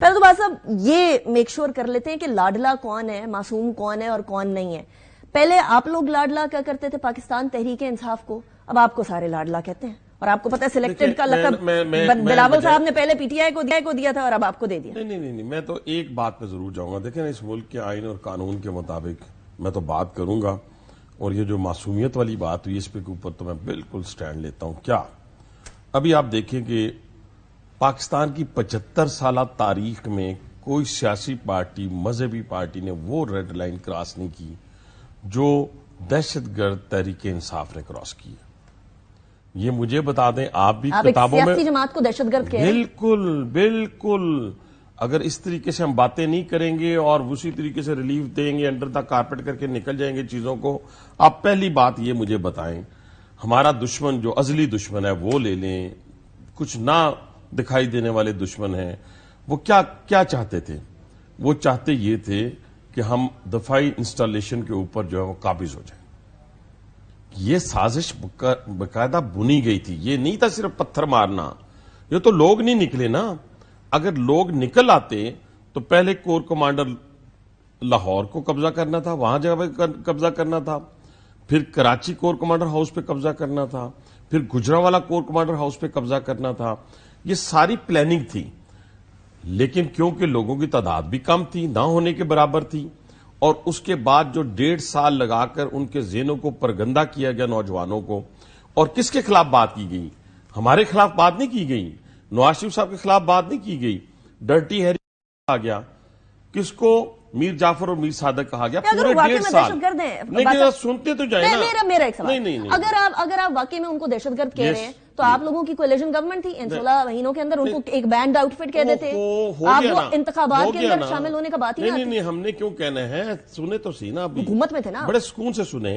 پہلے تو بات صاحب یہ میک شور کر لیتے ہیں کہ لاڈلا کون ہے، معصوم کون ہے اور کون نہیں ہے۔ پہلے آپ لوگ لاڈلا کیا کرتے تھے پاکستان تحریک انصاف کو، اب آپ کو سارے لاڈلا کہتے ہیں، اور آپ کو پتہ ہے سلیکٹڈ کا لقب بلاول صاحب نے پہلے پی ٹی آئی کو دیا تھا اور اب آپ کو دے دیا۔ نہیں، میں تو ایک بات پہ ضرور جاؤں گا۔ دیکھیں اس ملک کے آئین اور قانون کے مطابق میں تو بات کروں گا، اور یہ جو معصومیت والی بات ہوئی اس پہ اوپر تو میں بالکل سٹینڈ لیتا ہوں۔ کیا ابھی آپ دیکھیں کہ پاکستان کی 75 سالہ تاریخ میں کوئی سیاسی پارٹی، مذہبی پارٹی نے وہ ریڈ لائن کراس نہیں کی جو دہشت گرد تحریک انصاف نے کراس کی ہے۔ یہ مجھے بتا دیں، آپ بھی کتابوں میں سیاسی جماعت کو دہشت گرد کہہ رہے ہیں؟ بالکل اگر اس طریقے سے ہم باتیں نہیں کریں گے اور اسی طریقے سے ریلیف دیں گے، انڈر دا کارپیٹ کر کے نکل جائیں گے چیزوں کو، آپ پہلی بات یہ مجھے بتائیں، ہمارا دشمن جو ازلی دشمن ہے وہ لے لیں، کچھ نہ دکھائی دینے والے دشمن ہیں، وہ کیا چاہتے تھے؟ وہ چاہتے یہ تھے کہ ہم دفاعی انسٹالیشن کے اوپر جو ہے وہ قابض ہو جائیں۔ یہ سازش باقاعدہ بنی گئی تھی، یہ نہیں تھا صرف پتھر مارنا۔ یہ تو لوگ نہیں نکلے نا، اگر لوگ نکل آتے تو پہلے کور کمانڈر لاہور کو قبضہ کرنا تھا، وہاں جگہ قبضہ کرنا تھا، پھر کراچی کور کمانڈر ہاؤس پہ قبضہ کرنا تھا، پھر گجرانوالہ کور کمانڈر ہاؤس پہ قبضہ کرنا تھا۔ یہ ساری پلاننگ تھی، لیکن کیونکہ لوگوں کی تعداد بھی کم تھی، نہ ہونے کے برابر تھی، اور اس کے بعد جو 1.5 سال لگا کر ان کے ذہنوں کو پرگندہ کیا گیا نوجوانوں کو، اور کس کے خلاف بات کی گئی؟ ہمارے خلاف بات نہیں کی گئی، نواز شریف صاحب کے خلاف بات نہیں کی گئی، ڈرٹی ہیری کہا گیا، کس کو میر جعفر اور میر صادق کہا گیا، پورے 1.5 سال۔ نہیں سنتے تو جائیں نا۔ میرا ایک سوال، اگر آپ واقعی میں ان کو دہشت گرد کہہ رہے ہیں تو آپ لوگوں کی کولیشن گورنمنٹ تھی، ان 16 مہینوں کے اندر ان کو ایک بینڈ آؤٹ فٹ کہہ دیتے، آپ وہ انتخابات کے اندر شامل ہونے کا بات ہی نہیں، ہم نے کیوں کہنا ہے؟ سنے تو سی نا، حکومت میں تھے نا، بڑے سکون سے سنے۔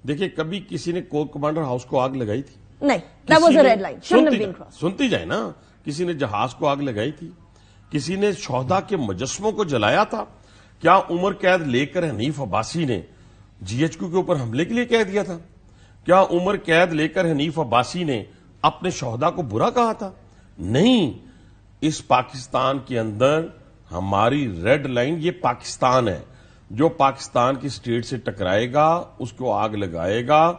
دیکھیں کبھی کسی نے کور کمانڈر ہاؤس کو آگ لگائی تھی؟ نہیں، that was a red line, shouldn't have been crossed۔ سنتی جائے نا، کسی نے جہاز کو آگ لگائی تھی؟ کسی نے شہداء کے مجسموں کو جلایا تھا؟ کیا عمر قید لے کر حنیف عباسی نے جی ایچ کیو کے اوپر حملے کے لیے کہہ دیا تھا؟ کیا عمر قید لے کر حنیف عباسی نے اپنے شہداء کو برا کہا تھا؟ نہیں، اس پاکستان کے اندر ہماری ریڈ لائن یہ پاکستان ہے۔ جو پاکستان کی سٹیٹ سے ٹکرائے گا اس کو آگ لگائے گا،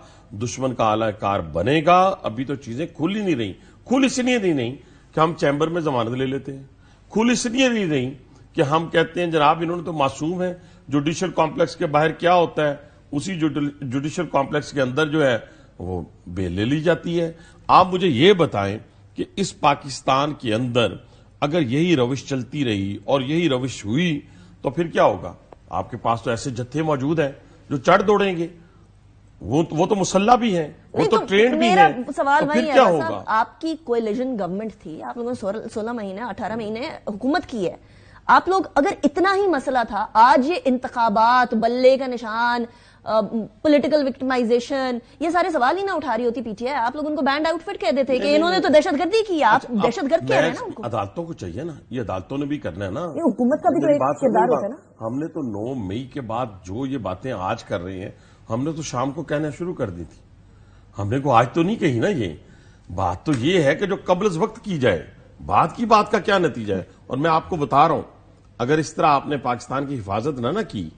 دشمن کا اعلی کار بنے گا۔ ابھی تو چیزیں کھل ہی نہیں رہی۔ کھل اس لیے نہیں کہ ہم چیمبر میں ضمانت لے لیتے ہیں، کھل اس لیے نہیں رہی کہ ہم کہتے ہیں جناب انہوں نے تو معصوم ہیں۔ جوڈیشل کمپلیکس کے باہر کیا ہوتا ہے، اسی جوڈیشل کمپلیکس کے اندر جو ہے وہ بیل لے لی جاتی ہے۔ آپ مجھے یہ بتائیں کہ اس پاکستان کے اندر اگر یہی روش چلتی رہی اور یہی روش ہوئی تو پھر کیا ہوگا؟ آپ کے پاس تو ایسے جتھے موجود ہیں جو چڑھ دوڑیں گے، وہ تو مسلح بھی ہیں، وہ تو ٹرینڈ بھی ہیں، سوال تو پھر کیا ہوگا؟ صاحب آپ کی کولیشن گورنمنٹ تھی، آپ لوگوں نے 16 مہینے 18 مہینے حکومت کی ہے۔ آپ لوگ اگر اتنا ہی مسئلہ تھا، آج یہ انتخابات، بلے کا نشان، پولیٹیکل وکٹمائزیشن، یہ سارے سوال ہی نہ اٹھا رہی ہوتی پی ٹی آئی، آپ لوگ ان کو بینڈ آؤٹ فٹ کہہ دیتے کہ انہوں نے تو دہشت گردی کی، آپ دہشت گرد کہہ رہے ہیں نا ان کو۔ عدالتوں کو چاہیے نا، یہ عدالتوں نے بھی کرنا ہے نا، یہ حکومت کا بھی تو ایک کردار ہوتا ہے نا۔ ہم نے تو 9 مئی کے بعد جو یہ باتیں آج کر رہے ہیں، ہم نے تو شام کو کہنا شروع کر دی تھی۔ ہم نے کو آج تو نہیں کہی نا، یہ بات تو یہ ہے کہ جو قبل از وقت کی جائے، بات کا کیا نتیجہ ہے؟ اور میں آپ کو بتا رہا ہوں، اگر اس طرح آپ نے پاکستان کی حفاظت نہ کی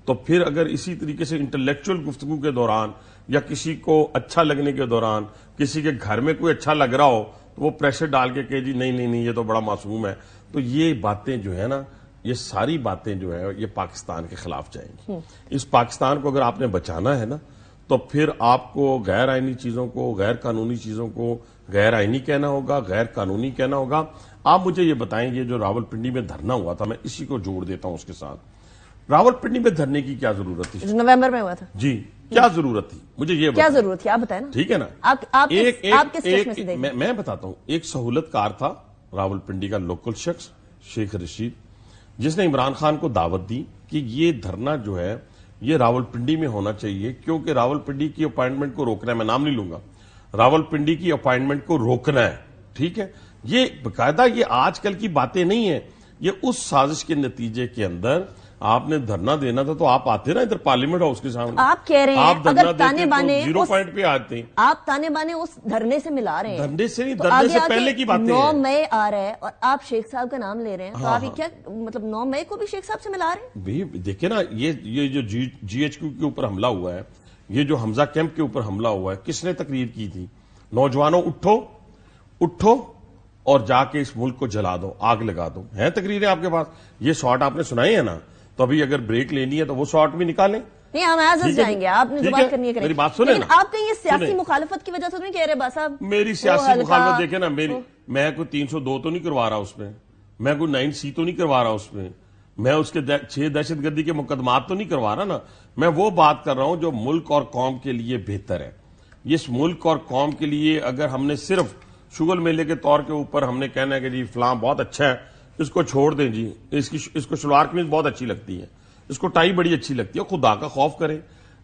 تو پھر اگر اسی طریقے سے انٹلیکچوئل گفتگو کے دوران یا کسی کو اچھا لگنے کے دوران کسی کے گھر میں کوئی اچھا لگ رہا ہو تو وہ پریشر ڈال کے کہ جی نہیں یہ تو بڑا معصوم ہے، تو یہ باتیں جو ہے نا، یہ ساری باتیں جو ہے یہ پاکستان کے خلاف جائیں گی۔ اس پاکستان کو اگر آپ نے بچانا ہے نا تو پھر آپ کو غیر آئینی چیزوں کو، غیر قانونی چیزوں کو غیر آئینی کہنا ہوگا، غیر قانونی کہنا ہوگا۔ آپ مجھے یہ بتائیں، یہ جو راولپنڈی میں دھرنا ہوا تھا، میں اسی کو جوڑ دیتا ہوں اس کے ساتھ، راولپنڈی میں دھرنے کی کیا ضرورت تھی؟ نومبر میں ہوا تھا جی، کیا ضرورت تھی؟ مجھے یہ کیا ضرورت تھی آپ بتائیں نا، ٹھیک ہے نا؟ میں بتاتا ہوں، ایک سہولت کار تھا راولپنڈی کا لوکل شخص شیخ رشید، جس نے عمران خان کو دعوت دی کہ یہ دھرنا جو ہے یہ راولپنڈی میں ہونا چاہیے، کیونکہ راولپنڈی کی اپائنٹمنٹ کو روکنا ہے، میں نام نہیں لوں گا، راولپنڈی کی اپائنٹمنٹ کو روکنا ہے، ٹھیک ہے؟ یہ باقاعدہ یہ آج کل کی باتیں نہیں ہیں، یہ اس سازش کے نتیجے کے اندر آپ نے دھرنا دینا تھا تو آپ آتے نا ادھر پارلیمنٹ ہاؤس کے سامنے. آپ کہہ رہے ہیں آپ دھرنا اگر تانے دیتے بانے تو 0 پوائنٹ پہ آتے ہیں. آپ تانے بانے اس دھرنے سے ملا رہے ہیں. دھرنے سے نہیں, تو دھرنے آگے سے آگے پہلے کی باتیں 9 ہیں. مئی آ رہا ہے اور آپ شیخ صاحب کا نام لے رہے ہیں, تو آپ یہ کیا مطلب 9 مئی کو بھی شیخ صاحب سے ملا رہے ہیں؟ دیکھیں نا, یہ جو جی ایچ کیو کے اوپر حملہ ہوا ہے, یہ جو حمزہ کیمپ کے اوپر حملہ ہوا ہے, کس نے تقریر کی تھی؟ نوجوانوں اٹھو اور جا کے اس ملک کو جلا دو, آگ لگا دو. ہیں تقریریں آپ کے پاس؟ یہ شارٹ آپ نے سنائے ہیں نا, تو ابھی اگر بریک لینی ہے تو وہ شارٹ بھی نکالیں. نہیں, ہم ایز جائیں گے, آپ نے جو بات کرنی ہے کریں. میری بات سنیں نا, آپ کہیں یہ سیاسی مخالفت کی وجہ سے نہیں کہہ رہے باس صاحب؟ میری سیاسی مخالفت دیکھیں نا, میں کوئی 302 تو نہیں کروا رہا اس میں, میں کوئی 9C تو نہیں کروا رہا اس میں اس کے 6 دہشت گردی کے مقدمات تو نہیں کروا رہا نا. میں وہ بات کر رہا ہوں جو ملک اور قوم کے لیے بہتر ہے. اس ملک اور قوم کے لیے اگر ہم نے صرف شغل میلے کے طور کے اوپر ہم نے کہنا ہے کہ جی فلاں بہت اچھا ہے, اس کو چھوڑ دیں جی, اس کو شلوار قمیض بہت اچھی لگتی ہے, اس کو ٹائی بڑی اچھی لگتی ہے, خدا کا خوف کریں.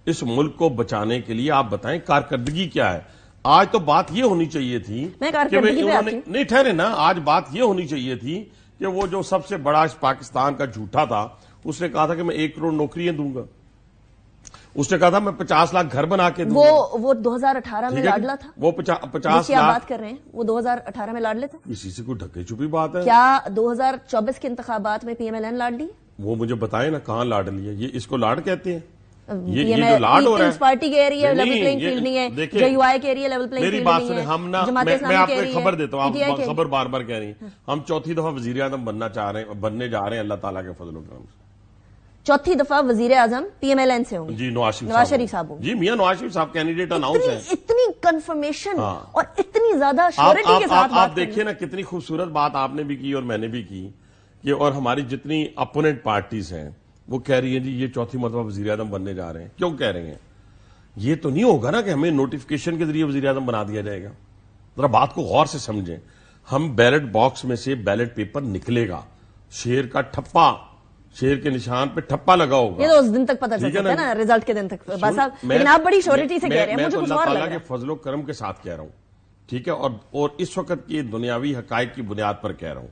اس ملک کو بچانے کے لیے آپ بتائیں کارکردگی کیا ہے. آج تو بات یہ ہونی چاہیے تھی کہ نہیں ٹھہرے نا, آج بات یہ ہونی چاہیے تھی کہ وہ جو سب سے بڑا پاکستان کا جھوٹا تھا, اس نے کہا تھا کہ میں 1 کروڑ نوکریاں دوں گا, اس نے کہا تھا میں 50 لاکھ گھر بنا کے دوں گا. وہ 2018 میں لاڈلا تھا, وہ 50 لاکھ بات کر رہے ہیں, وہ 2018 میں لاڈلے تھے. اسی سے کوئی ڈھکے چھپی بات ہے کیا 2024 کے انتخابات میں PMLN لاڈ لی؟ وہ مجھے بتائیں نا کہاں لاڈ لیا. یہ اس کو لاڈ کہتے ہیں؟ یہ جو لاڈ ہو رہا ہے, پارٹی کہہ رہی ہے لیول پلینگ فیلڈ نہیں ہے, JUI کہہ رہی ہے لیول پلینگ فیلڈ نہیں ہے. میری بات سنیں, میں آپ کو ایک خبر دیتا ہوں, آپ خبر بار بار کہہ رہی ہیں. ہم 4تھی دفعہ وزیر اعظم بننے جا رہے ہیں اللہ تعالیٰ کے فضل و کرم سے. 4تھی دفعہ وزیر اعظم PMLN سے ہوں جی, نواز شریف صاحب ہوں جی. میاں نواز شریف صاحب کینڈیڈیٹ اناؤنس ہیں. اتنی کنفرمیشن اور اتنی زیادہ شیورٹی کے ساتھ آپ دیکھیے نا, کتنی خوبصورت بات آپ نے بھی کی اور میں نے بھی کی کہ, اور ہماری جتنی اپوننٹ پارٹیز ہیں وہ کہہ رہی ہیں جی یہ 4تھی مرتبہ وزیر اعظم بننے جا رہے ہیں. کیوں کہہ رہے ہیں؟ یہ تو نہیں ہوگا نا کہ ہمیں نوٹیفکیشن کے ذریعے وزیر اعظم بنا دیا جائے گا. ذرا بات کو غور سے سمجھیں. ہم بیلٹ باکس میں سے بیلٹ پیپر نکلے گا, شیر کا ٹھپا, شیر کے نشان پہ ٹھپا لگا ہوگا. یہ تو اس دن تک پتہ چل سکتا ہے نا, ریزلٹ کے دن تک. لیکن آپ بڑی شیورٹی سے کہہ رہے ہیں, مجھے کچھ اور لگ رہا ہے. اللہ کے فضل و کرم کے ساتھ کہہ رہا ہوں, ٹھیک ہے, اور اس وقت کی دنیاوی حقائق کی بنیاد پر کہہ رہا ہوں.